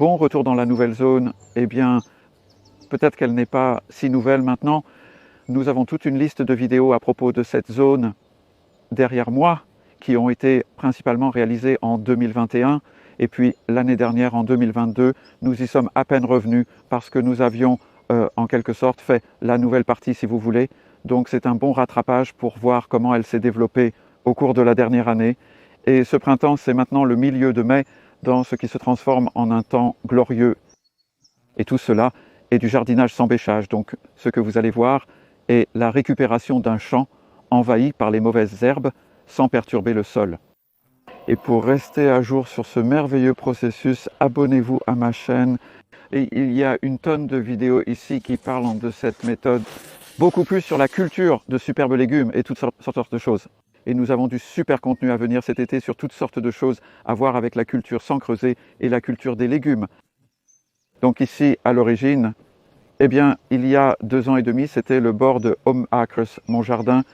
Bon, retour dans la nouvelle zone, eh bien, peut-être qu'elle n'est pas si nouvelle maintenant. Nous avons toute une liste de vidéos à propos de cette zone derrière moi, qui ont été principalement réalisées en 2021. Et puis l'année dernière, en 2022, nous y sommes à peine revenus parce que nous avions en quelque sorte fait la nouvelle partie, si vous voulez. Donc c'est un bon rattrapage pour voir comment elle s'est développée au cours de la dernière année. Et ce printemps, c'est maintenant le milieu de mai, dans ce qui se transforme en un temps glorieux. Et tout cela est du jardinage sans bêchage. Donc ce que vous allez voir est la récupération d'un champ envahi par les mauvaises herbes sans perturber le sol. Et pour rester à jour sur ce merveilleux processus, abonnez-vous à ma chaîne. Et il y a une tonne de vidéos ici qui parlent de cette méthode, beaucoup plus sur la culture de superbes légumes et toutes sortes de choses. Et nous avons du super contenu à venir cet été sur toutes sortes de choses à voir avec la culture sans creuser et la culture des légumes. Donc ici, à l'origine, eh bien, il y a 2 ans et demi, c'était le bord de Home Acres, mon jardin,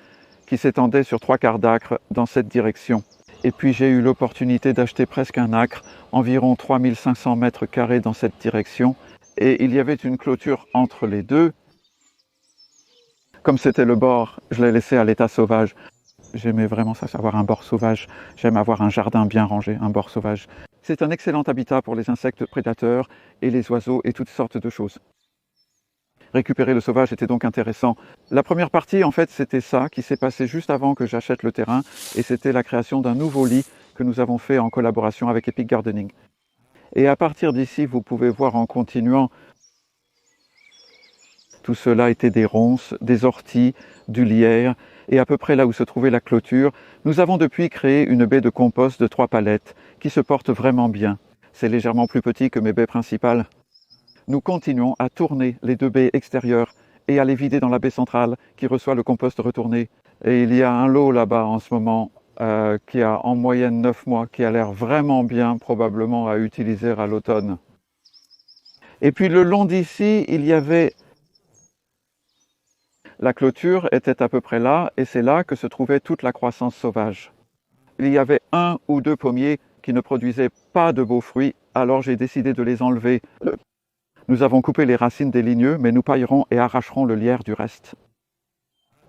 qui s'étendait sur 3/4 d'acre dans cette direction. Et puis j'ai eu l'opportunité d'acheter presque un acre, environ 3500 mètres carrés dans cette direction. Et il y avait une clôture entre les deux. Comme c'était le bord, je l'ai laissé à l'état sauvage. J'aimais vraiment ça, avoir un bord sauvage. J'aime avoir un jardin bien rangé, un bord sauvage. C'est un excellent habitat pour les insectes prédateurs et les oiseaux et toutes sortes de choses. Récupérer le sauvage était donc intéressant. La première partie, en fait, c'était ça qui s'est passé juste avant que j'achète le terrain, et c'était la création d'un nouveau lit que nous avons fait en collaboration avec Epic Gardening. Et à partir d'ici, vous pouvez voir en continuant, tout cela était des ronces, des orties, du lierre, et à peu près là où se trouvait la clôture, nous avons depuis créé une baie de compost de 3 palettes qui se porte vraiment bien. C'est légèrement plus petit que mes baies principales. Nous continuons à tourner les 2 baies extérieures et à les vider dans la baie centrale qui reçoit le compost retourné. Et il y a un lot là-bas en ce moment qui a en moyenne 9 mois, qui a l'air vraiment bien, probablement à utiliser à l'automne. Et puis le long d'ici, il y avait... La clôture était à peu près là, et c'est là que se trouvait toute la croissance sauvage. Il y avait 1 ou 2 pommiers qui ne produisaient pas de beaux fruits, alors j'ai décidé de les enlever. Nous avons coupé les racines des ligneux, mais nous paillerons et arracherons le lierre du reste.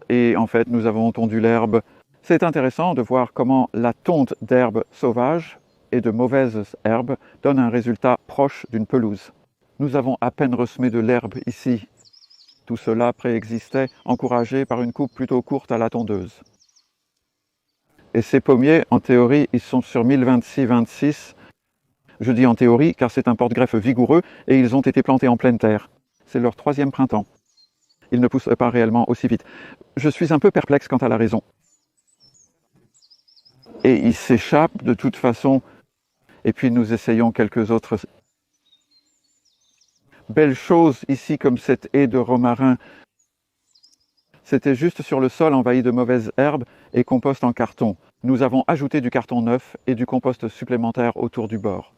Et en fait, nous avons tondu l'herbe. C'est intéressant de voir comment la tonte d'herbes sauvages et de mauvaises herbes donne un résultat proche d'une pelouse. Nous avons à peine ressemé de l'herbe ici. Tout cela préexistait, encouragé par une coupe plutôt courte à la tondeuse. Et ces pommiers, en théorie, ils sont sur 1026-26. Je dis en théorie car c'est un porte-greffe vigoureux et ils ont été plantés en pleine terre. C'est leur 3e printemps. Ils ne poussent pas réellement aussi vite. Je suis un peu perplexe quant à la raison. Et ils s'échappent de toute façon. Et puis nous essayons quelques autres belles choses ici comme cette haie de romarin. C'était juste sur le sol envahi de mauvaises herbes et compost en carton. Nous avons ajouté du carton neuf et du compost supplémentaire autour du bord.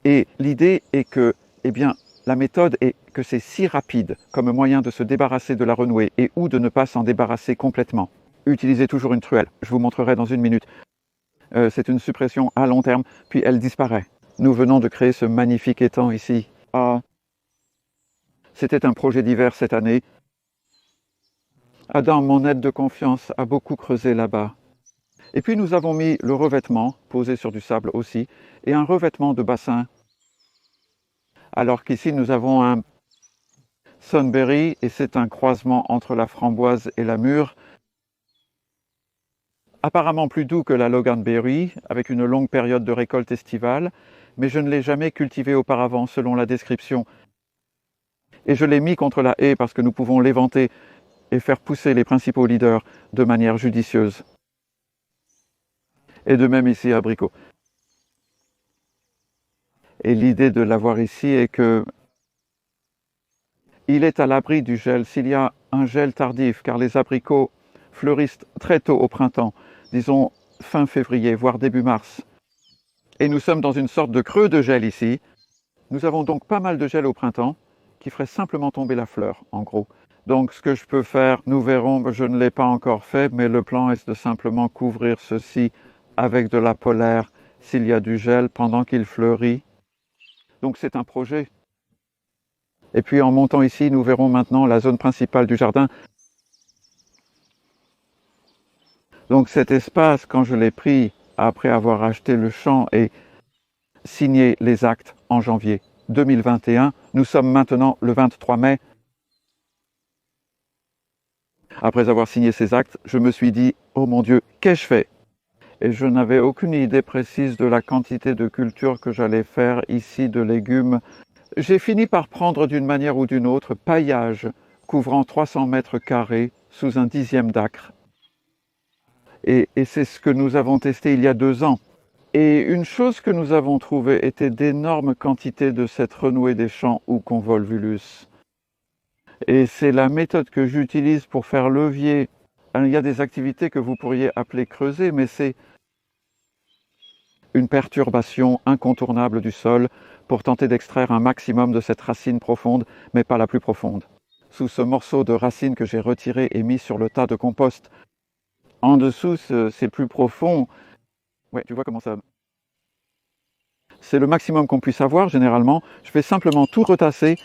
Et l'idée est que, eh bien, la méthode est que c'est si rapide comme moyen de se débarrasser de la renouée et ou de ne pas s'en débarrasser complètement. Utilisez toujours une truelle, je vous montrerai dans une minute. C'est une suppression à long terme, puis elle disparaît. Nous venons de créer ce magnifique étang ici. C'était un projet d'hiver cette année. Adam, mon aide de confiance, a beaucoup creusé là-bas. Et puis nous avons mis le revêtement, posé sur du sable aussi, et un revêtement de bassin. Alors qu'ici nous avons un Sunberry, et c'est un croisement entre la framboise et la mûre. Apparemment plus doux que la Loganberry, avec une longue période de récolte estivale, mais je ne l'ai jamais cultivé auparavant selon la description. Et je l'ai mis contre la haie parce que nous pouvons l'éventer et faire pousser les principaux leaders de manière judicieuse. Et de même ici, abricot. Et l'idée de l'avoir ici est que il est à l'abri du gel. S'il y a un gel tardif, car les abricots fleurissent très tôt au printemps, disons fin février, voire début mars, et nous sommes dans une sorte de creux de gel ici, nous avons donc pas mal de gel au printemps qui ferait simplement tomber la fleur, en gros. Donc ce que je peux faire, nous verrons, je ne l'ai pas encore fait, mais le plan est de simplement couvrir ceci avec de la polaire s'il y a du gel pendant qu'il fleurit. Donc c'est un projet. Et puis en montant ici, nous verrons maintenant la zone principale du jardin. Donc cet espace, quand je l'ai pris après avoir acheté le champ et signé les actes en janvier 2021, nous sommes maintenant le 23 mai. Après avoir signé ces actes, je me suis dit « Oh mon Dieu, qu'ai-je fait ?» Et je n'avais aucune idée précise de la quantité de culture que j'allais faire ici de légumes. J'ai fini par prendre d'une manière ou d'une autre paillage couvrant 300 mètres carrés sous un 10e d'acre. Et c'est ce que nous avons testé il y a 2 ans. Et une chose que nous avons trouvée était d'énormes quantités de cette renouée des champs ou convolvulus. Et c'est la méthode que j'utilise pour faire levier. Il y a des activités que vous pourriez appeler creuser, mais c'est une perturbation incontournable du sol pour tenter d'extraire un maximum de cette racine profonde, mais pas la plus profonde. Sous ce morceau de racine que j'ai retiré et mis sur le tas de compost, en dessous, c'est plus profond. Ouais, tu vois comment ça... C'est le maximum qu'on puisse avoir, généralement. Je vais simplement tout retasser.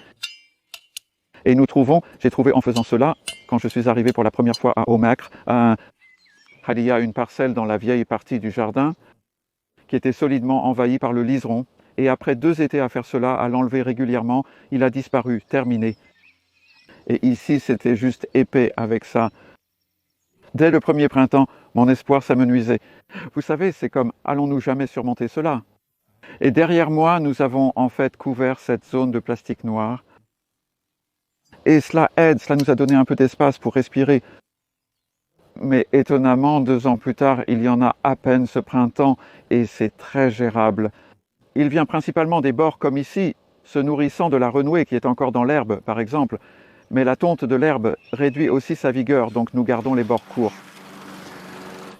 Et nous trouvons, j'ai trouvé en faisant cela, quand je suis arrivé pour la première fois à Omacre, il y a une parcelle dans la vieille partie du jardin qui était solidement envahie par le liseron. Et après 2 étés à faire cela, à l'enlever régulièrement, il a disparu, terminé. Et ici, c'était juste épais avec ça. Dès le premier printemps, mon espoir s'amenuisait. Vous savez, c'est comme « allons-nous jamais surmonter cela ?» Et derrière moi, nous avons en fait couvert cette zone de plastique noir. Et cela aide, cela nous a donné un peu d'espace pour respirer. Mais étonnamment, 2 ans plus tard, il y en a à peine ce printemps et c'est très gérable. Il vient principalement des bords comme ici, se nourrissant de la renouée qui est encore dans l'herbe, par exemple. Mais la tonte de l'herbe réduit aussi sa vigueur, donc nous gardons les bords courts.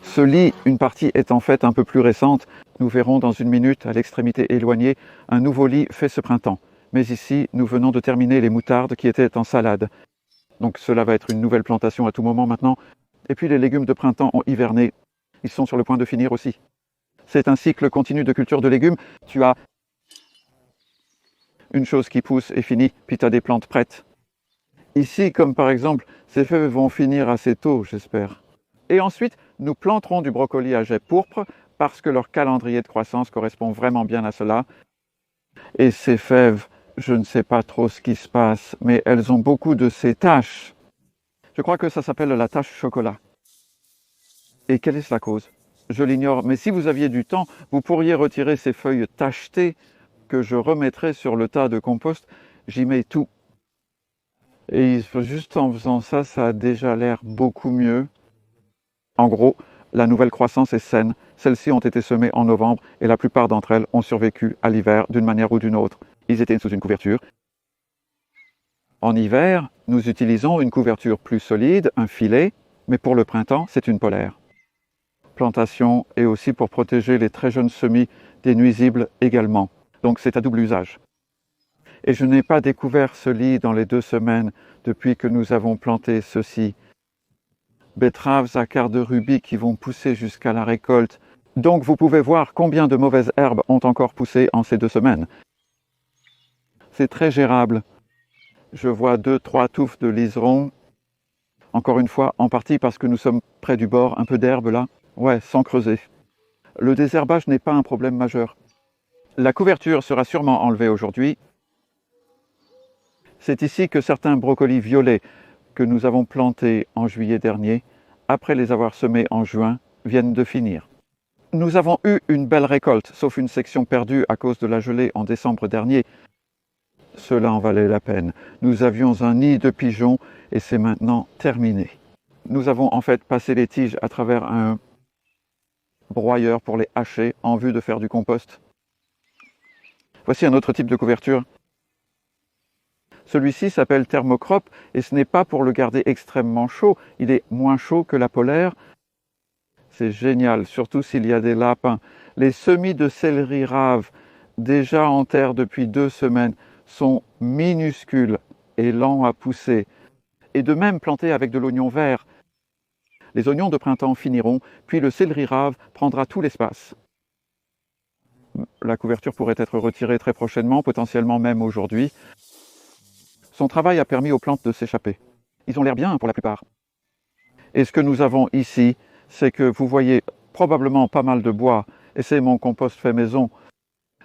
Ce lit, une partie est en fait un peu plus récente. Nous verrons dans une minute, à l'extrémité éloignée, un nouveau lit fait ce printemps. Mais ici, nous venons de terminer les moutardes qui étaient en salade. Donc cela va être une nouvelle plantation à tout moment maintenant. Et puis les légumes de printemps ont hiverné. Ils sont sur le point de finir aussi. C'est un cycle continu de culture de légumes. Tu as une chose qui pousse et finit, puis tu as des plantes prêtes. Ici, comme par exemple, ces feuilles vont finir assez tôt, j'espère. Et ensuite, nous planterons du brocoli à jet pourpre parce que leur calendrier de croissance correspond vraiment bien à cela. Et ces fèves, je ne sais pas trop ce qui se passe, mais elles ont beaucoup de ces taches. Je crois que ça s'appelle la tache chocolat. Et quelle est la cause? Je l'ignore, mais si vous aviez du temps, vous pourriez retirer ces feuilles tachetées que je remettrai sur le tas de compost. J'y mets tout. Et juste en faisant ça, ça a déjà l'air beaucoup mieux. En gros, la nouvelle croissance est saine. Celles-ci ont été semées en novembre et la plupart d'entre elles ont survécu à l'hiver d'une manière ou d'une autre. Ils étaient sous une couverture. En hiver, nous utilisons une couverture plus solide, un filet, mais pour le printemps, c'est une polaire. Plantation et aussi pour protéger les très jeunes semis des nuisibles également. Donc c'est à double usage. Et je n'ai pas découvert ce lit dans les 2 semaines depuis que nous avons planté ceci. Betteraves à quart de rubis qui vont pousser jusqu'à la récolte. Donc vous pouvez voir combien de mauvaises herbes ont encore poussé en ces 2 semaines. C'est très gérable. Je vois 2-3 touffes de liserons. Encore une fois, en partie parce que nous sommes près du bord, un peu d'herbe là. Ouais, sans creuser. Le désherbage n'est pas un problème majeur. La couverture sera sûrement enlevée aujourd'hui. C'est ici que certains brocolis violets que nous avons plantés en juillet dernier, après les avoir semés en juin, viennent de finir. Nous avons eu une belle récolte, sauf une section perdue à cause de la gelée en décembre dernier. Cela en valait la peine. Nous avions un nid de pigeons et c'est maintenant terminé. Nous avons en fait passé les tiges à travers un broyeur pour les hacher en vue de faire du compost. Voici un autre type de couverture. Celui-ci s'appelle Thermocrop et ce n'est pas pour le garder extrêmement chaud. Il est moins chaud que la polaire. C'est génial, surtout s'il y a des lapins. Les semis de céleri rave, déjà en terre depuis 2 semaines, sont minuscules et lents à pousser. Et de même plantés avec de l'oignon vert. Les oignons de printemps finiront, puis le céleri rave prendra tout l'espace. la couverture pourrait être retirée très prochainement, potentiellement même aujourd'hui. Son travail a permis aux plantes de s'échapper. Ils ont l'air bien pour la plupart. Et ce que nous avons ici, c'est que vous voyez probablement pas mal de bois, et c'est mon compost fait maison.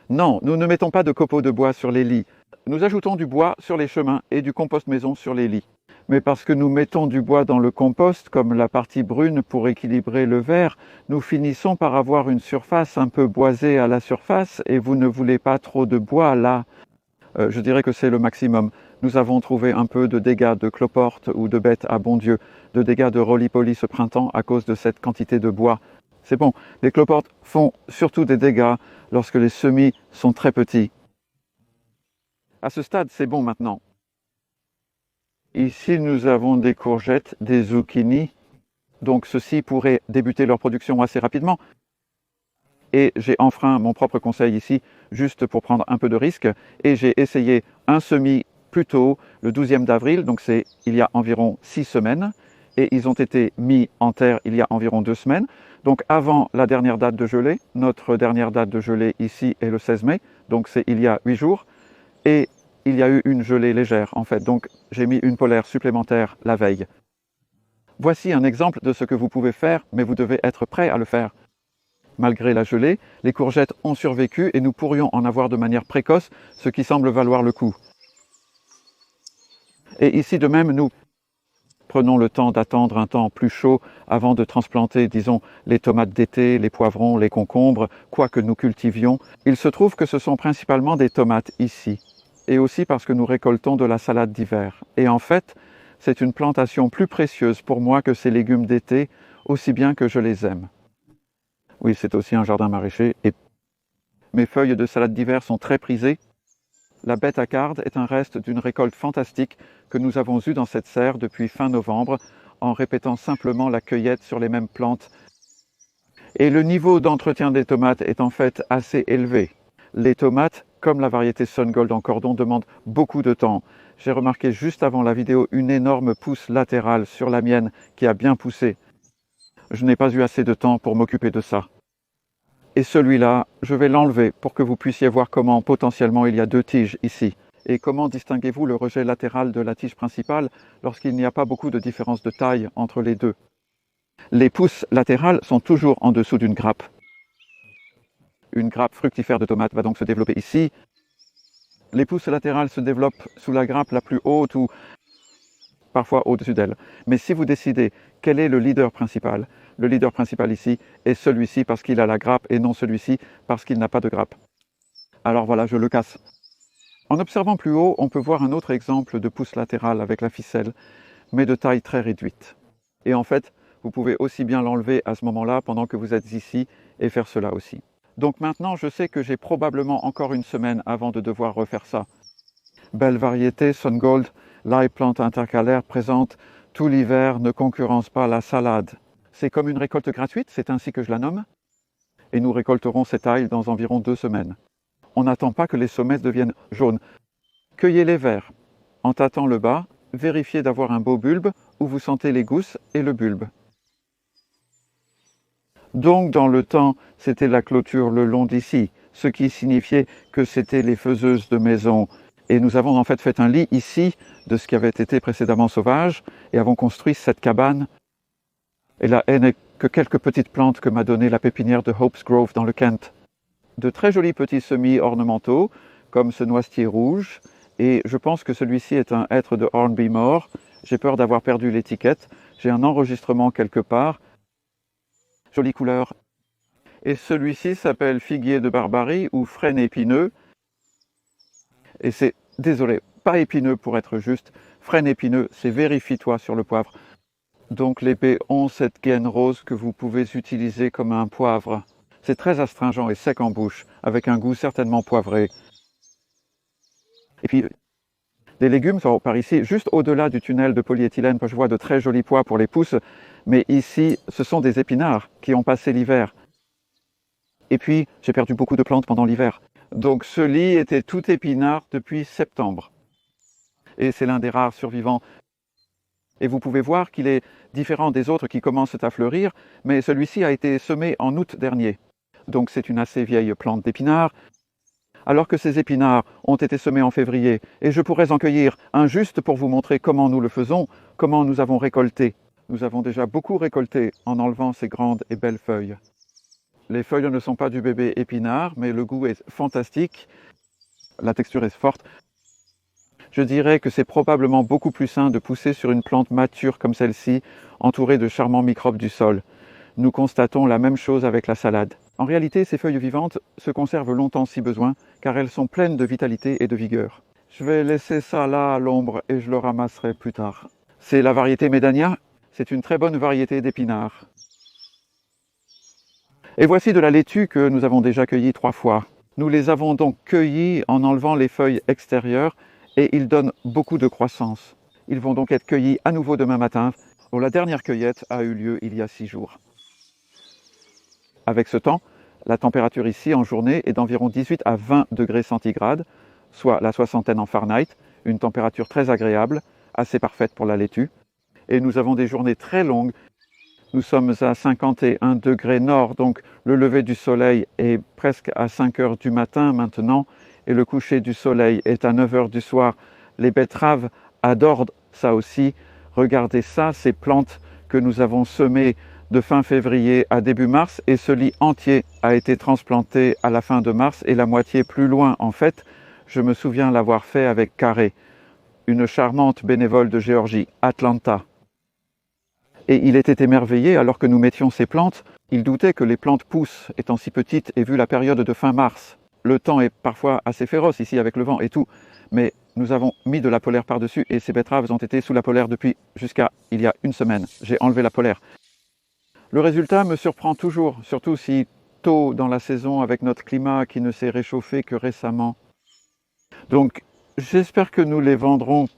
Non, nous ne mettons pas de copeaux de bois sur les lits. Nous ajoutons du bois sur les chemins et du compost maison sur les lits. Mais parce que nous mettons du bois dans le compost, comme la partie brune pour équilibrer le vert, nous finissons par avoir une surface un peu boisée à la surface, et vous ne voulez pas trop de bois là. Je dirais que c'est le maximum. Nous avons trouvé un peu de dégâts de cloportes ou de bêtes à bon Dieu, de dégâts de roly-poly ce printemps à cause de cette quantité de bois. C'est bon, les cloportes font surtout des dégâts lorsque les semis sont très petits. À ce stade, c'est bon maintenant. Ici, nous avons des courgettes, des zucchini, donc ceux-ci pourraient débuter leur production assez rapidement. Et j'ai enfreint mon propre conseil ici, juste pour prendre un peu de risque, et j'ai essayé un semis plus tôt, le 12e d'avril, donc c'est il y a environ 6 semaines, et ils ont été mis en terre il y a environ 2 semaines, donc avant la dernière date de gelée. Notre dernière date de gelée ici est le 16 mai, donc c'est il y a 8 jours, et il y a eu une gelée légère en fait, donc j'ai mis une polaire supplémentaire la veille. Voici un exemple de ce que vous pouvez faire, mais vous devez être prêt à le faire. Malgré la gelée, les courgettes ont survécu et nous pourrions en avoir de manière précoce, ce qui semble valoir le coup. Et ici de même, nous prenons le temps d'attendre un temps plus chaud avant de transplanter, disons, les tomates d'été, les poivrons, les concombres, quoi que nous cultivions. Il se trouve que ce sont principalement des tomates ici, et aussi parce que nous récoltons de la salade d'hiver. Et en fait, c'est une plantation plus précieuse pour moi que ces légumes d'été, aussi bien que je les aime. Oui, c'est aussi un jardin maraîcher, et mes feuilles de salade d'hiver sont très prisées. La bête à carde est un reste d'une récolte fantastique que nous avons eue dans cette serre depuis fin novembre, en répétant simplement la cueillette sur les mêmes plantes. Et le niveau d'entretien des tomates est en fait assez élevé. Les tomates, comme la variété Sun Gold en cordon, demandent beaucoup de temps. J'ai remarqué juste avant la vidéo une énorme pousse latérale sur la mienne qui a bien poussé. Je n'ai pas eu assez de temps pour m'occuper de ça. Et celui-là, je vais l'enlever pour que vous puissiez voir comment potentiellement il y a 2 tiges ici. Et comment distinguez-vous le rejet latéral de la tige principale lorsqu'il n'y a pas beaucoup de différence de taille entre les deux? Les pousses latérales sont toujours en dessous d'une grappe. Une grappe fructifère de tomates va donc se développer ici. Les pousses latérales se développent sous la grappe la plus haute ou parfois au-dessus d'elle. Mais si vous décidez quel est le leader principal ici est celui-ci parce qu'il a la grappe et non celui-ci parce qu'il n'a pas de grappe. Alors voilà, je le casse. En observant plus haut, on peut voir un autre exemple de pousse latérale avec la ficelle, mais de taille très réduite. Et en fait, vous pouvez aussi bien l'enlever à ce moment-là pendant que vous êtes ici et faire cela aussi. Donc maintenant, je sais que j'ai probablement encore une semaine avant de devoir refaire ça. Belle variété, Sun Gold, l'ail plante intercalaire présente tout l'hiver, ne concurrence pas la salade. C'est comme une récolte gratuite, c'est ainsi que je la nomme. Et nous récolterons cette ail dans environ 2 semaines. On n'attend pas que les sommets deviennent jaunes. Cueillez les verts. En tâtant le bas, vérifiez d'avoir un beau bulbe où vous sentez les gousses et le bulbe. Donc dans le temps, c'était la clôture le long d'ici, ce qui signifiait que c'était les faiseuses de maisons. Et nous avons en fait un lit ici de ce qui avait été précédemment sauvage et avons construit cette cabane. Et la haie n'est que quelques petites plantes que m'a donné la pépinière de Hope's Grove dans le Kent. De très jolis petits semis ornementaux, comme ce noisetier rouge, et je pense que celui-ci est un hêtre de Hornby mort. J'ai peur d'avoir perdu l'étiquette. J'ai un enregistrement quelque part. Jolie couleur. Et celui-ci s'appelle figuier de Barbarie ou frêne épineux. Et c'est, désolé, pas épineux pour être juste. Frêne épineux, c'est vérifie-toi sur le poivre. Donc les baies ont cette gaine rose que vous pouvez utiliser comme un poivre. C'est très astringent et sec en bouche, avec un goût certainement poivré. Et puis, des légumes sont par ici, juste au-delà du tunnel de polyéthylène, je vois de très jolis pois pour les pousses, mais ici, ce sont des épinards qui ont passé l'hiver. Et puis, j'ai perdu beaucoup de plantes pendant l'hiver. Donc ce lit était tout épinard depuis septembre. Et c'est l'un des rares survivants. Et vous pouvez voir qu'il est différent des autres qui commencent à fleurir, mais celui-ci a été semé en août dernier. donc c'est une assez vieille plante d'épinards. Alors que ces épinards ont été semés en février, et je pourrais en cueillir un juste pour vous montrer comment nous le faisons, comment nous avons récolté. Nous avons déjà beaucoup récolté en enlevant ces grandes et belles feuilles. Les feuilles ne sont pas du bébé épinard, mais le goût est fantastique, la texture est forte. Je dirais que c'est probablement beaucoup plus sain de pousser sur une plante mature comme celle-ci, entourée de charmants microbes du sol. Nous constatons la même chose avec la salade. En réalité, ces feuilles vivantes se conservent longtemps si besoin, car elles sont pleines de vitalité et de vigueur. Je vais laisser ça là à l'ombre et je le ramasserai plus tard. C'est la variété Médania. C'est une très bonne variété d'épinards. Et voici de la laitue que nous avons déjà cueillie 3 fois. Nous les avons donc cueillis en enlevant les feuilles extérieures et ils donnent beaucoup de croissance. Ils vont donc être cueillis à nouveau demain matin. La dernière cueillette a eu lieu il y a 6 jours. Avec ce temps, la température ici en journée est d'environ 18 à 20 degrés centigrades, soit la soixantaine en Fahrenheit, une température très agréable, assez parfaite pour la laitue. Et nous avons des journées très longues. Nous sommes à 51 degrés nord, donc le lever du soleil est presque à 5 heures du matin maintenant, et le coucher du soleil est à 9 heures du soir. Les betteraves adorent ça aussi. Regardez ça, ces plantes que nous avons semées de fin février à début mars, et ce lit entier a été transplanté à la fin de mars, et la moitié plus loin en fait. Je me souviens l'avoir fait avec Carré, une charmante bénévole de Géorgie, Atlanta. Et il était émerveillé alors que nous mettions ces plantes. Il doutait que les plantes poussent, étant si petites, et vu la période de fin mars. Le temps est parfois assez féroce ici avec le vent et tout, mais nous avons mis de la polaire par-dessus et ces betteraves ont été sous la polaire depuis jusqu'à il y a une semaine. J'ai enlevé la polaire. Le résultat me surprend toujours, surtout si tôt dans la saison avec notre climat qui ne s'est réchauffé que récemment. Donc j'espère que nous les vendrons.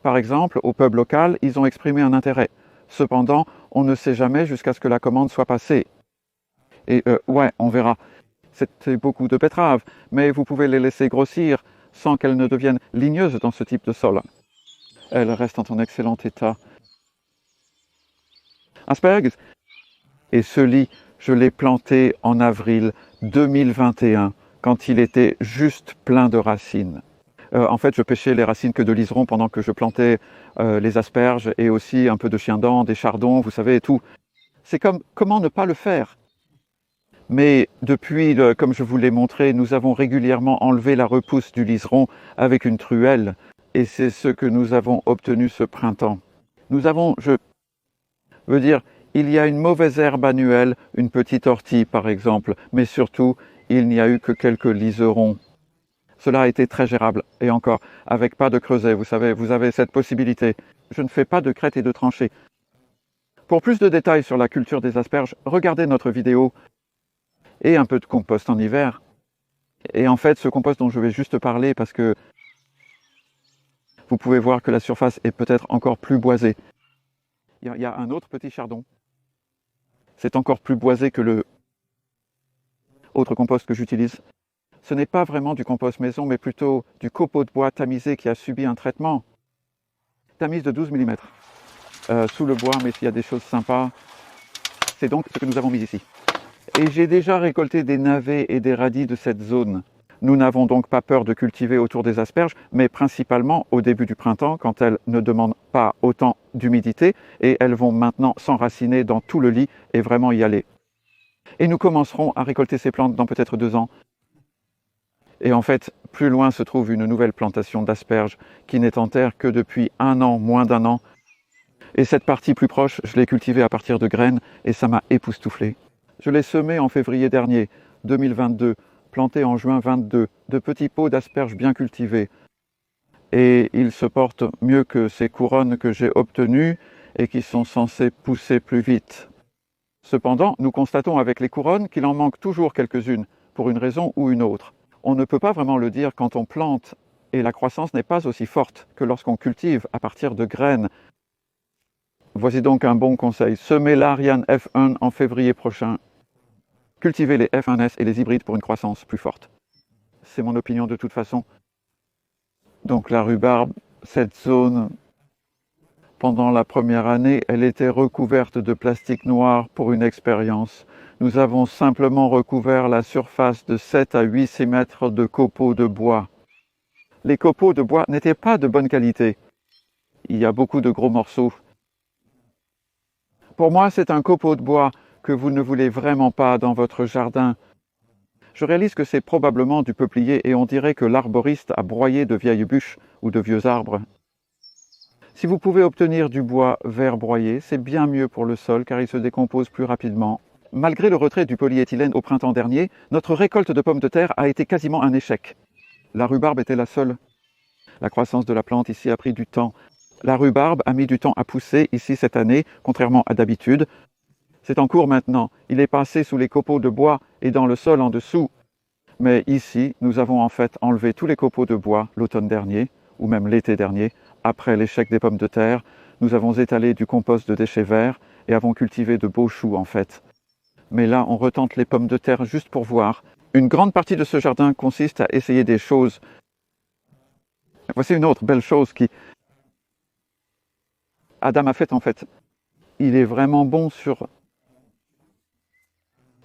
Par exemple, au pub local, ils ont exprimé un intérêt. Cependant, on ne sait jamais jusqu'à ce que la commande soit passée. Et ouais, on verra. C'était beaucoup de betteraves, mais vous pouvez les laisser grossir sans qu'elles ne deviennent ligneuses dans ce type de sol. Elles restent en excellent état. Asperges. Et ce lit, je l'ai planté en avril 2021, quand il était juste plein de racines. En fait, je pêchais les racines que de liserons pendant que je plantais les asperges et aussi un peu de chien-dent, des chardons, vous savez, et tout. C'est comme, comment ne pas le faire? Mais depuis, comme je vous l'ai montré, nous avons régulièrement enlevé la repousse du liseron avec une truelle. Et c'est ce que nous avons obtenu ce printemps. Nous avons, je veux dire, il y a une mauvaise herbe annuelle, une petite ortie par exemple, mais surtout, il n'y a eu que quelques liserons. Cela a été très gérable, et encore, avec pas de creuset, vous savez, vous avez cette possibilité. Je ne fais pas de crête et de tranchée. Pour plus de détails sur la culture des asperges, regardez notre vidéo et un peu de compost en hiver. Et en fait, ce compost dont je vais juste parler, parce que vous pouvez voir que la surface est peut-être encore plus boisée. Il y a un autre petit chardon. C'est encore plus boisé que le autre compost que j'utilise. Ce n'est pas vraiment du compost maison, mais plutôt du copeau de bois tamisé qui a subi un traitement. Tamise de 12 mm. Sous le bois, mais s'il y a des choses sympas, c'est donc ce que nous avons mis ici. Et j'ai déjà récolté des navets et des radis de cette zone. Nous n'avons donc pas peur de cultiver autour des asperges, mais principalement au début du printemps, quand elles ne demandent pas autant d'humidité, et elles vont maintenant s'enraciner dans tout le lit et vraiment y aller. Et nous commencerons à récolter ces plantes dans peut-être 2 ans. Et en fait, plus loin se trouve une nouvelle plantation d'asperges qui n'est en terre que depuis 1 an, moins d'1 an. Et cette partie plus proche, je l'ai cultivée à partir de graines et ça m'a époustouflé. Je l'ai semée en février dernier, 2022, plantée en juin 22, de petits pots d'asperges bien cultivés. Et ils se portent mieux que ces couronnes que j'ai obtenues et qui sont censées pousser plus vite. Cependant, nous constatons avec les couronnes qu'il en manque toujours quelques-unes, pour une raison ou une autre. On ne peut pas vraiment le dire quand on plante, et la croissance n'est pas aussi forte que lorsqu'on cultive à partir de graines. Voici donc un bon conseil. Semez l'Ariane F1 en février prochain. Cultivez les F1S et les hybrides pour une croissance plus forte. C'est mon opinion de toute façon. Donc la rhubarbe, cette zone, pendant la première année, elle était recouverte de plastique noir pour une expérience. Nous avons simplement recouvert la surface de 7 à 8 cm de copeaux de bois. Les copeaux de bois n'étaient pas de bonne qualité. Il y a beaucoup de gros morceaux. Pour moi, c'est un copeau de bois que vous ne voulez vraiment pas dans votre jardin. Je réalise que c'est probablement du peuplier et on dirait que l'arboriste a broyé de vieilles bûches ou de vieux arbres. Si vous pouvez obtenir du bois vert broyé, c'est bien mieux pour le sol car il se décompose plus rapidement. Malgré le retrait du polyéthylène au printemps dernier, notre récolte de pommes de terre a été quasiment un échec. La rhubarbe était la seule. La croissance de la plante ici a pris du temps. La rhubarbe a mis du temps à pousser ici cette année, contrairement à d'habitude. C'est en cours maintenant. Il est passé sous les copeaux de bois et dans le sol en dessous. Mais ici, nous avons en fait enlevé tous les copeaux de bois l'automne dernier, ou même l'été dernier. Après l'échec des pommes de terre, nous avons étalé du compost de déchets verts et avons cultivé de beaux choux en fait. Mais là, on retente les pommes de terre juste pour voir. Une grande partie de ce jardin consiste à essayer des choses. Voici une autre belle chose qui Adam a faite en fait. Il est vraiment bon sur...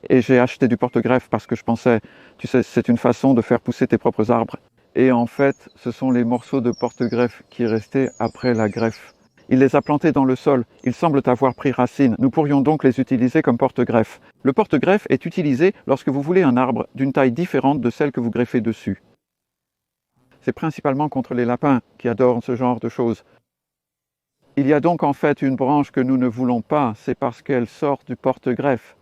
Et j'ai acheté du porte-greffe parce que je pensais, tu sais, c'est une façon de faire pousser tes propres arbres. Et en fait, ce sont les morceaux de porte-greffe qui restaient après la greffe. Il les a plantés dans le sol. Ils semblent avoir pris racine. Nous pourrions donc les utiliser comme porte-greffe. Le porte-greffe est utilisé lorsque vous voulez un arbre d'une taille différente de celle que vous greffez dessus. C'est principalement contre les lapins qui adorent ce genre de choses. Il y a donc en fait une branche que nous ne voulons pas, c'est parce qu'elle sort du porte-greffe.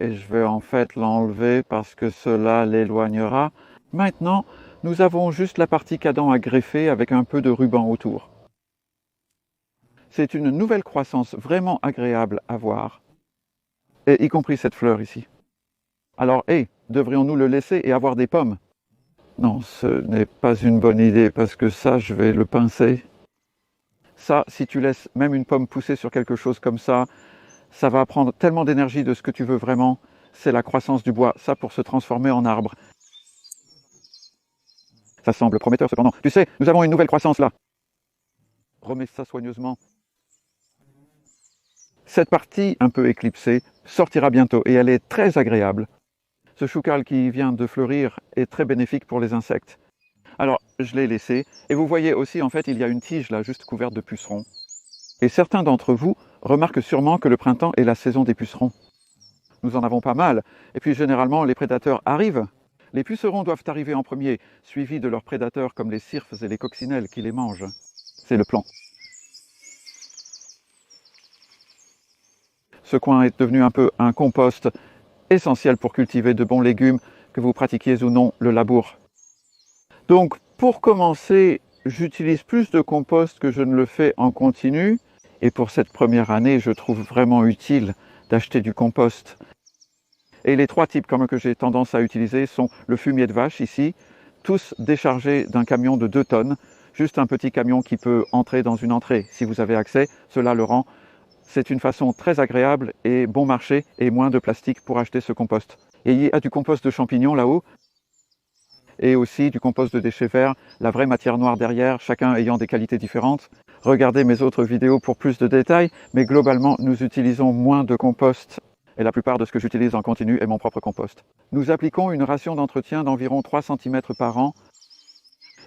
Et je vais en fait l'enlever parce que cela l'éloignera. Maintenant, nous avons juste la partie qu'Adam a greffée avec un peu de ruban autour. C'est une nouvelle croissance vraiment agréable à voir, et y compris cette fleur ici. Alors, devrions-nous le laisser et avoir des pommes? Non, ce n'est pas une bonne idée parce que ça, je vais le pincer. Ça, si tu laisses même une pomme pousser sur quelque chose comme ça va prendre tellement d'énergie de ce que tu veux vraiment. C'est la croissance du bois, ça pour se transformer en arbre. Ça semble prometteur cependant. Tu sais, nous avons une nouvelle croissance là. Remets ça soigneusement. Cette partie, un peu éclipsée, sortira bientôt et elle est très agréable. Ce choucal qui vient de fleurir est très bénéfique pour les insectes. Alors, je l'ai laissé. Et vous voyez aussi, en fait, il y a une tige là, juste couverte de pucerons. Et certains d'entre vous remarquent sûrement que le printemps est la saison des pucerons. Nous en avons pas mal. Et puis, généralement, les prédateurs arrivent. Les pucerons doivent arriver en premier, suivis de leurs prédateurs comme les cirphes et les coccinelles qui les mangent. C'est le plan. Ce coin est devenu un peu un compost essentiel pour cultiver de bons légumes, que vous pratiquiez ou non le labour. Donc, pour commencer, j'utilise plus de compost que je ne le fais en continu. Et pour cette première année, je trouve vraiment utile d'acheter du compost. Et les trois types que j'ai tendance à utiliser sont le fumier de vache ici, tous déchargés d'un camion de 2 tonnes, juste un petit camion qui peut entrer dans une entrée. Si vous avez accès, cela le rend. C'est une façon très agréable et bon marché et moins de plastique pour acheter ce compost. Et il y a du compost de champignons là-haut et aussi du compost de déchets verts, la vraie matière noire derrière, chacun ayant des qualités différentes. Regardez mes autres vidéos pour plus de détails, mais globalement, nous utilisons moins de compost. Et la plupart de ce que j'utilise en continu est mon propre compost. Nous appliquons une ration d'entretien d'environ 3 cm par an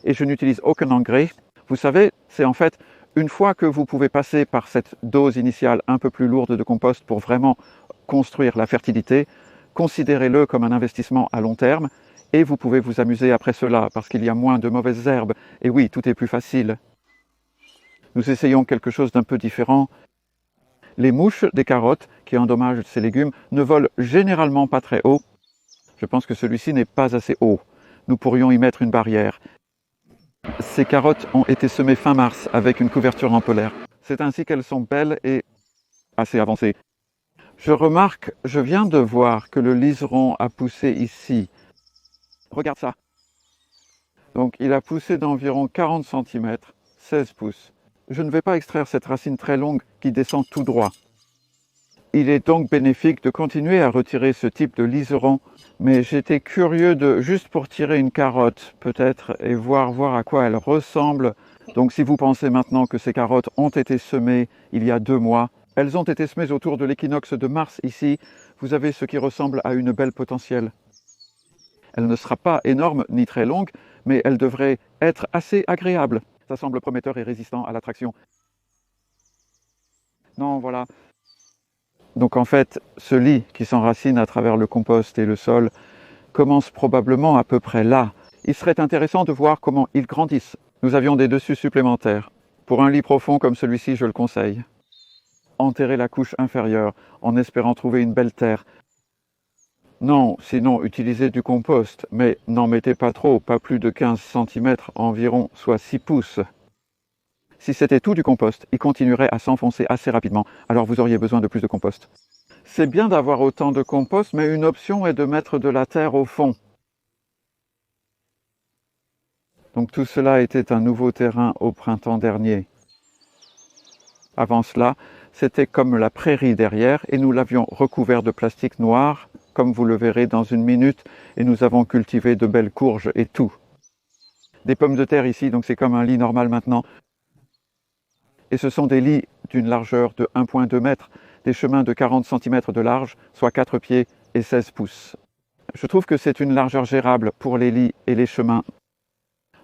et je n'utilise aucun engrais. Vous savez, c'est en fait une fois que vous pouvez passer par cette dose initiale un peu plus lourde de compost pour vraiment construire la fertilité, considérez-le comme un investissement à long terme et vous pouvez vous amuser après cela parce qu'il y a moins de mauvaises herbes. Et oui, tout est plus facile. Nous essayons quelque chose d'un peu différent. Les mouches des carottes qui endommagent ces légumes ne volent généralement pas très haut. Je pense que celui-ci n'est pas assez haut. Nous pourrions y mettre une barrière. Ces carottes ont été semées fin mars avec une couverture en polaire. C'est ainsi qu'elles sont belles et assez avancées. Je viens de voir que le liseron a poussé ici. Regarde ça. Donc il a poussé d'environ 40 cm, 16 pouces. Je ne vais pas extraire cette racine très longue qui descend tout droit. Il est donc bénéfique de continuer à retirer ce type de liseron, mais j'étais curieux de, juste pour tirer une carotte peut-être, et voir à quoi elle ressemble. Donc si vous pensez maintenant que ces carottes ont été semées il y a 2 mois, elles ont été semées autour de l'équinoxe de mars ici, vous avez ce qui ressemble à une belle potentielle. Elle ne sera pas énorme ni très longue, mais elle devrait être assez agréable. Ça semble prometteur et résistant à l'attraction. Non, voilà. Donc en fait, ce lit qui s'enracine à travers le compost et le sol commence probablement à peu près là. Il serait intéressant de voir comment ils grandissent. Nous avions des dessus supplémentaires. Pour un lit profond comme celui-ci, je le conseille. Enterrez la couche inférieure en espérant trouver une belle terre. Non, sinon utilisez du compost, mais n'en mettez pas trop, pas plus de 15 cm environ, soit 6 pouces. Si c'était tout du compost, il continuerait à s'enfoncer assez rapidement, alors vous auriez besoin de plus de compost. C'est bien d'avoir autant de compost, mais une option est de mettre de la terre au fond. Donc tout cela était un nouveau terrain au printemps dernier. Avant cela, c'était comme la prairie derrière et nous l'avions recouvert de plastique noir, comme vous le verrez dans une minute, et nous avons cultivé de belles courges et tout. Des pommes de terre ici, donc c'est comme un lit normal maintenant. Et ce sont des lits d'une largeur de 1,2 m, des chemins de 40 cm de large, soit 4 pieds et 16 pouces. Je trouve que c'est une largeur gérable pour les lits et les chemins.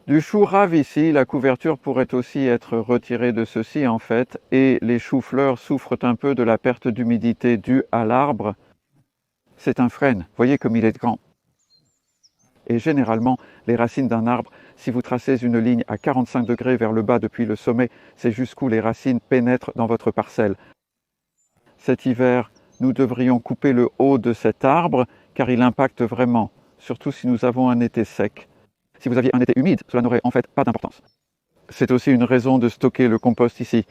Du chou rave ici, la couverture pourrait aussi être retirée de ceci en fait, et les choux-fleurs souffrent un peu de la perte d'humidité due à l'arbre. C'est un frêne, voyez comme il est grand. Et généralement, les racines d'un arbre, si vous tracez une ligne à 45 degrés vers le bas depuis le sommet, c'est jusqu'où les racines pénètrent dans votre parcelle. Cet hiver, nous devrions couper le haut de cet arbre, car il impacte vraiment, surtout si nous avons un été sec. Si vous aviez un été humide, cela n'aurait en fait pas d'importance. C'est aussi une raison de stocker le compost ici.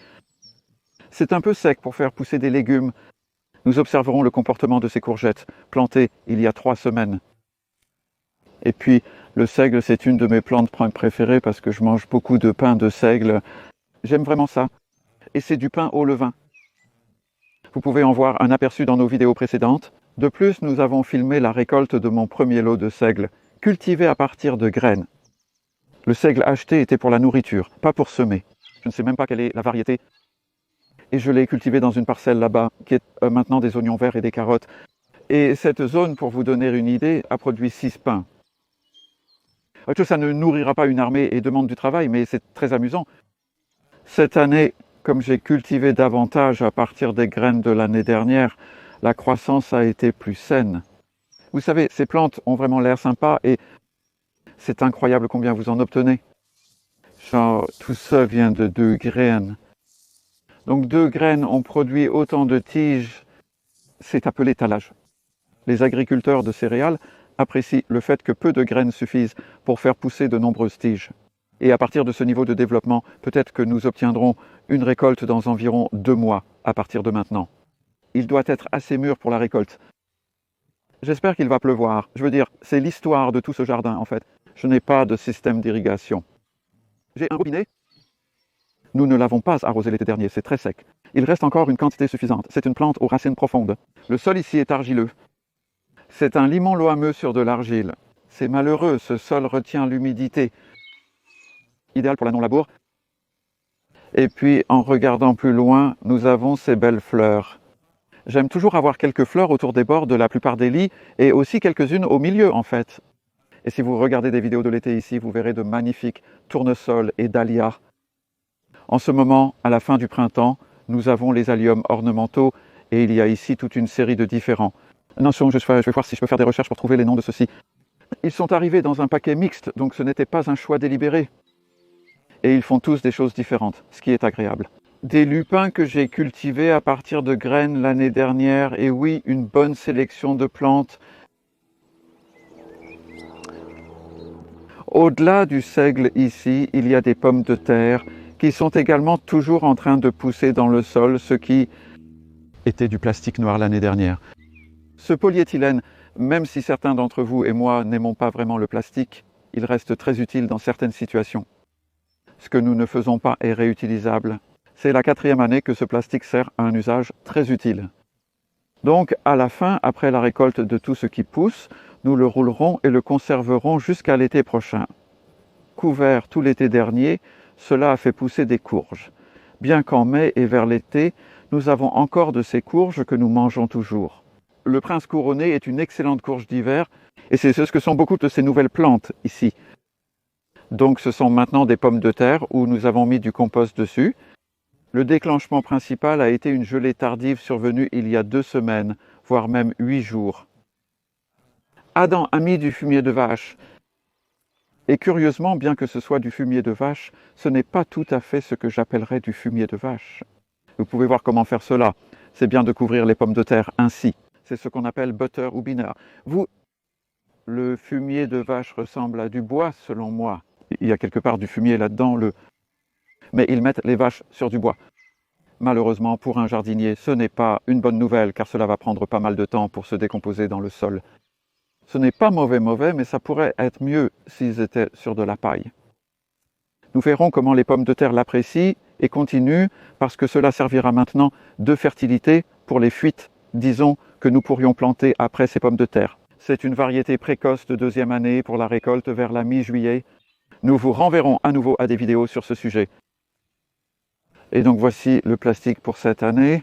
C'est un peu sec pour faire pousser des légumes. Nous observerons le comportement de ces courgettes, plantées il y a 3 semaines. Et puis, le seigle, c'est une de mes plantes préférées parce que je mange beaucoup de pain de seigle. J'aime vraiment ça. Et c'est du pain au levain. Vous pouvez en voir un aperçu dans nos vidéos précédentes. De plus, nous avons filmé la récolte de mon premier lot de seigle, cultivé à partir de graines. Le seigle acheté était pour la nourriture, pas pour semer. Je ne sais même pas quelle est la variété. Et je l'ai cultivé dans une parcelle là-bas, qui est maintenant des oignons verts et des carottes. Et cette zone, pour vous donner une idée, a produit 6 pains. Ça ne nourrira pas une armée et demande du travail, mais c'est très amusant. Cette année, comme j'ai cultivé davantage à partir des graines de l'année dernière, la croissance a été plus saine. Vous savez, ces plantes ont vraiment l'air sympas et c'est incroyable combien vous en obtenez. Genre, tout ça vient de 2 graines. Donc 2 graines ont produit autant de tiges, c'est appelé talage. Les agriculteurs de céréales apprécient le fait que peu de graines suffisent pour faire pousser de nombreuses tiges. Et à partir de ce niveau de développement, peut-être que nous obtiendrons une récolte dans environ 2 mois à partir de maintenant. Il doit être assez mûr pour la récolte. J'espère qu'il va pleuvoir. Je veux dire, c'est l'histoire de tout ce jardin en fait. Je n'ai pas de système d'irrigation. J'ai un robinet. Nous ne l'avons pas arrosé l'été dernier, c'est très sec. Il reste encore une quantité suffisante. C'est une plante aux racines profondes. Le sol ici est argileux. C'est un limon loameux sur de l'argile. C'est malheureux, ce sol retient l'humidité. Idéal pour la non-labour. Et puis, en regardant plus loin, nous avons ces belles fleurs. J'aime toujours avoir quelques fleurs autour des bords de la plupart des lits et aussi quelques-unes au milieu en fait. Et si vous regardez des vidéos de l'été ici, vous verrez de magnifiques tournesols et dahlias. En ce moment, à la fin du printemps, nous avons les alliums ornementaux et il y a ici toute une série de différents. Non, je vais voir si je peux faire des recherches pour trouver les noms de ceux-ci. Ils sont arrivés dans un paquet mixte, donc ce n'était pas un choix délibéré. Et ils font tous des choses différentes, ce qui est agréable. Des lupins que j'ai cultivés à partir de graines l'année dernière, et oui, une bonne sélection de plantes. Au-delà du seigle ici, il y a des pommes de terre qui sont également toujours en train de pousser dans le sol, ce qui était du plastique noir l'année dernière. Ce polyéthylène, même si certains d'entre vous et moi n'aimons pas vraiment le plastique, il reste très utile dans certaines situations. Ce que nous ne faisons pas est réutilisable. C'est la 4e année que ce plastique sert à un usage très utile. Donc, à la fin, après la récolte de tout ce qui pousse, nous le roulerons et le conserverons jusqu'à l'été prochain. Couvert tout l'été dernier, cela a fait pousser des courges. Bien qu'en mai et vers l'été, nous avons encore de ces courges que nous mangeons toujours. le prince couronné est une excellente courge d'hiver, et c'est ce que sont beaucoup de ces nouvelles plantes ici. Donc ce sont maintenant des pommes de terre où nous avons mis du compost dessus. Le déclenchement principal a été une gelée tardive survenue il y a 2 semaines, voire même 8 jours. Adam a mis du fumier de vache. Et curieusement, bien que ce soit du fumier de vache, ce n'est pas tout à fait ce que j'appellerais du fumier de vache. Vous pouvez voir comment faire cela. C'est bien de couvrir les pommes de terre ainsi. C'est ce qu'on appelle butter ou binaire. Le fumier de vache ressemble à du bois, selon moi. Il y a quelque part du fumier là-dedans, mais ils mettent les vaches sur du bois. Malheureusement, pour un jardinier, ce n'est pas une bonne nouvelle, car cela va prendre pas mal de temps pour se décomposer dans le sol. Ce n'est pas mauvais, mais ça pourrait être mieux s'ils étaient sur de la paille. Nous verrons comment les pommes de terre l'apprécient et continuent, parce que cela servira maintenant de fertilité pour les fuites, disons, que nous pourrions planter après ces pommes de terre. C'est une variété précoce de 2e année pour la récolte vers la mi-juillet. Nous vous renverrons à nouveau à des vidéos sur ce sujet. Et donc voici le plastique pour cette année.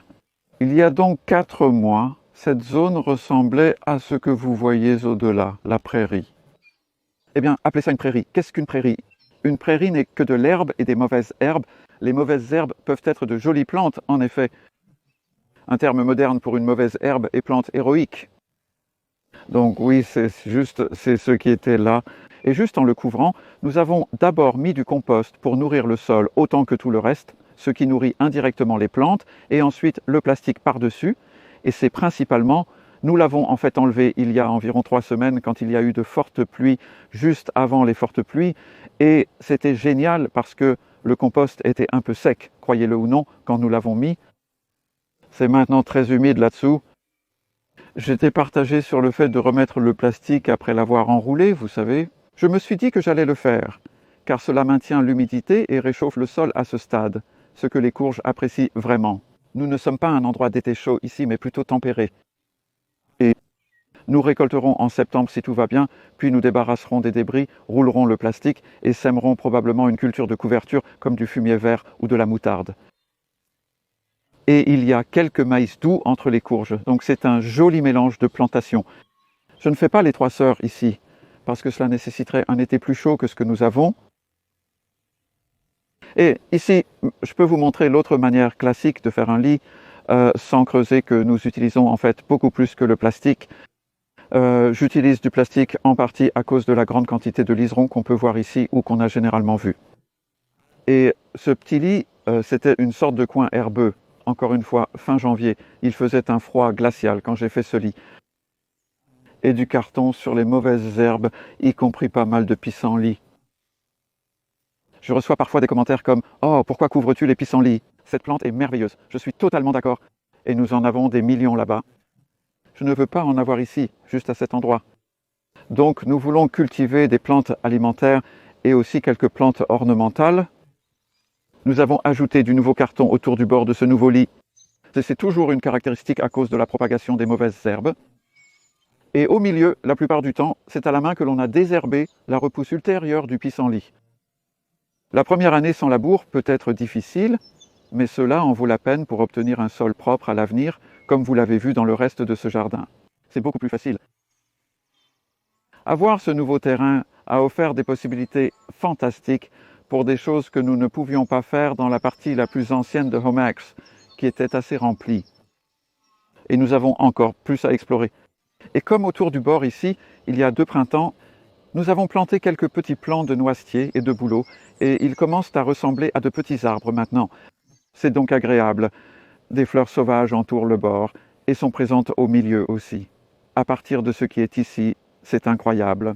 Il y a donc 4 mois, cette zone ressemblait à ce que vous voyez au-delà, la prairie. Eh bien, appelez ça une prairie. Qu'est-ce qu'une prairie? Une prairie n'est que de l'herbe et des mauvaises herbes. Les mauvaises herbes peuvent être de jolies plantes, en effet. Un terme moderne pour une mauvaise herbe est plante héroïque. Donc oui, c'est ce qui était là. Et juste en le couvrant, nous avons d'abord mis du compost pour nourrir le sol autant que tout le reste, ce qui nourrit indirectement les plantes, et ensuite le plastique par-dessus. Et c'est principalement, nous l'avons en fait enlevé il y a environ 3 semaines quand il y a eu de fortes pluies, juste avant les fortes pluies. Et c'était génial parce que le compost était un peu sec, croyez-le ou non, quand nous l'avons mis. C'est maintenant très humide là-dessous. J'étais partagé sur le fait de remettre le plastique après l'avoir enroulé, vous savez. Je me suis dit que j'allais le faire, car cela maintient l'humidité et réchauffe le sol à ce stade, ce que les courges apprécient vraiment. Nous ne sommes pas un endroit d'été chaud ici, mais plutôt tempéré. Et nous récolterons en septembre si tout va bien, puis nous débarrasserons des débris, roulerons le plastique et sèmerons probablement une culture de couverture comme du fumier vert ou de la moutarde. Et il y a quelques maïs doux entre les courges, donc c'est un joli mélange de plantations. Je ne fais pas les 3 sœurs ici, parce que cela nécessiterait un été plus chaud que ce que nous avons. Et ici, je peux vous montrer l'autre manière classique de faire un lit, sans creuser, que nous utilisons en fait beaucoup plus que le plastique. J'utilise du plastique en partie à cause de la grande quantité de liserons qu'on peut voir ici ou qu'on a généralement vu. Et ce petit lit, c'était une sorte de coin herbeux. Encore une fois, fin janvier, il faisait un froid glacial quand j'ai fait ce lit. Et du carton sur les mauvaises herbes, y compris pas mal de pissenlits. Je reçois parfois des commentaires comme « Oh, pourquoi couvres-tu les pissenlits? Cette plante est merveilleuse. » Je suis totalement d'accord. Et nous en avons des millions là-bas. Je ne veux pas en avoir ici, juste à cet endroit. Donc nous voulons cultiver des plantes alimentaires et aussi quelques plantes ornementales. Nous avons ajouté du nouveau carton autour du bord de ce nouveau lit. C'est toujours une caractéristique à cause de la propagation des mauvaises herbes. Et au milieu, la plupart du temps, c'est à la main que l'on a désherbé la repousse ultérieure du pissenlit. La première année sans labour peut être difficile, mais cela en vaut la peine pour obtenir un sol propre à l'avenir, comme vous l'avez vu dans le reste de ce jardin. C'est beaucoup plus facile. Avoir ce nouveau terrain a offert des possibilités fantastiques pour des choses que nous ne pouvions pas faire dans la partie la plus ancienne de Homax, qui était assez remplie. Et nous avons encore plus à explorer. Et comme autour du bord ici, il y a 2 printemps, nous avons planté quelques petits plants de noisetiers et de bouleaux, et ils commencent à ressembler à de petits arbres maintenant. C'est donc agréable. Des fleurs sauvages entourent le bord et sont présentes au milieu aussi. À partir de ce qui est ici, c'est incroyable.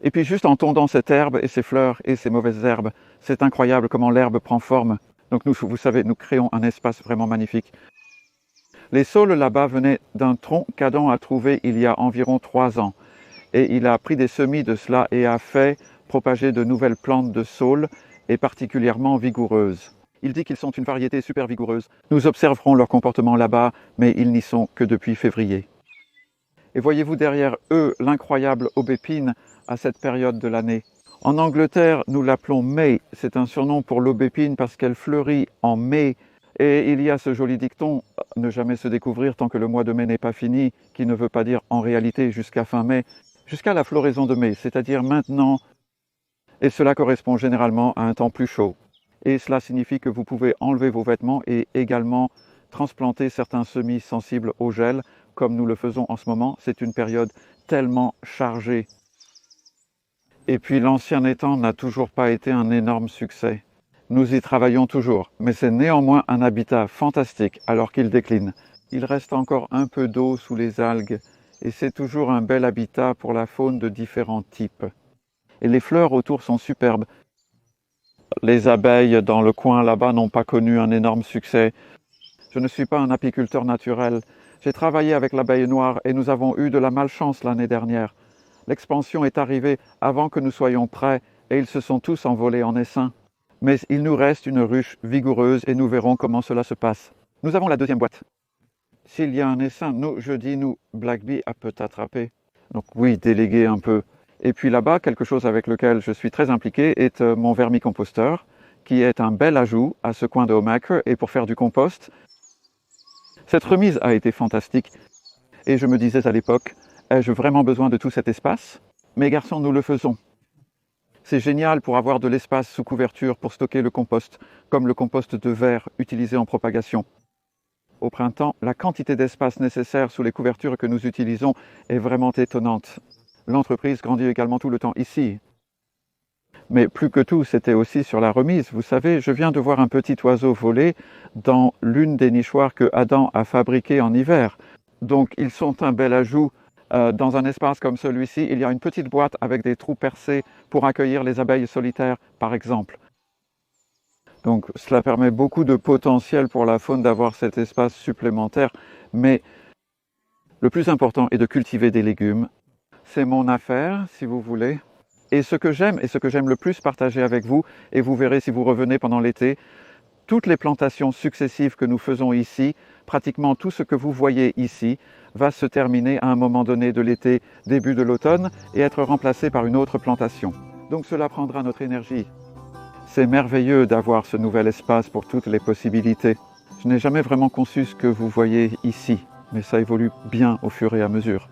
Et puis juste en tondant cette herbe et ces fleurs et ces mauvaises herbes, c'est incroyable comment l'herbe prend forme. Donc nous, vous savez, nous créons un espace vraiment magnifique. Les saules là-bas venaient d'un tronc qu'Adam a trouvé il y a environ 3 ans. Et il a pris des semis de cela et a fait propager de nouvelles plantes de saules et particulièrement vigoureuses. Il dit qu'ils sont une variété super vigoureuse. Nous observerons leur comportement là-bas, mais ils n'y sont que depuis février. Et voyez-vous derrière eux l'incroyable aubépine à cette période de l'année. En Angleterre, nous l'appelons May. C'est un surnom pour l'aubépine parce qu'elle fleurit en mai Et il y a ce joli dicton, ne jamais se découvrir tant que le mois de mai n'est pas fini, qui ne veut pas dire en réalité jusqu'à fin mai, jusqu'à la floraison de mai, c'est-à-dire maintenant, et cela correspond généralement à un temps plus chaud. Et cela signifie que vous pouvez enlever vos vêtements et également transplanter certains semis sensibles au gel, comme nous le faisons en ce moment. C'est une période tellement chargée. Et puis l'ancien étang n'a toujours pas été un énorme succès. Nous y travaillons toujours, mais c'est néanmoins un habitat fantastique alors qu'il décline. Il reste encore un peu d'eau sous les algues et c'est toujours un bel habitat pour la faune de différents types. Et les fleurs autour sont superbes. Les abeilles dans le coin là-bas n'ont pas connu un énorme succès. Je ne suis pas un apiculteur naturel. J'ai travaillé avec l'abeille noire et nous avons eu de la malchance l'année dernière. L'expansion est arrivée avant que nous soyons prêts et ils se sont tous envolés en essaim. Mais il nous reste une ruche vigoureuse et nous verrons comment cela se passe. Nous avons la deuxième boîte. S'il y a un essaim, Black Bee a peut attraper. Donc oui, déléguer un peu. Et puis là-bas, quelque chose avec lequel je suis très impliqué est mon vermicomposteur, qui est un bel ajout à ce coin de Homemaker et pour faire du compost. Cette remise a été fantastique et je me disais à l'époque, ai-je vraiment besoin de tout cet espace? Mes garçons, nous le faisons. C'est génial pour avoir de l'espace sous couverture pour stocker le compost, comme le compost de verre utilisé en propagation. Au printemps, la quantité d'espace nécessaire sous les couvertures que nous utilisons est vraiment étonnante. L'entreprise grandit également tout le temps ici. Mais plus que tout, c'était aussi sur la remise. Vous savez, je viens de voir un petit oiseau voler dans l'une des nichoirs que Adam a fabriquées en hiver. Donc ils sont un bel ajout. Dans un espace comme celui-ci, il y a une petite boîte avec des trous percés pour accueillir les abeilles solitaires, par exemple. Donc cela permet beaucoup de potentiel pour la faune d'avoir cet espace supplémentaire. Mais le plus important est de cultiver des légumes. C'est mon affaire, si vous voulez. Et ce que j'aime le plus partager avec vous, et vous verrez si vous revenez pendant l'été, toutes les plantations successives que nous faisons ici, pratiquement tout ce que vous voyez ici, va se terminer à un moment donné de l'été, début de l'automne, et être remplacé par une autre plantation. Donc cela prendra notre énergie. C'est merveilleux d'avoir ce nouvel espace pour toutes les possibilités. Je n'ai jamais vraiment conçu ce que vous voyez ici, mais ça évolue bien au fur et à mesure.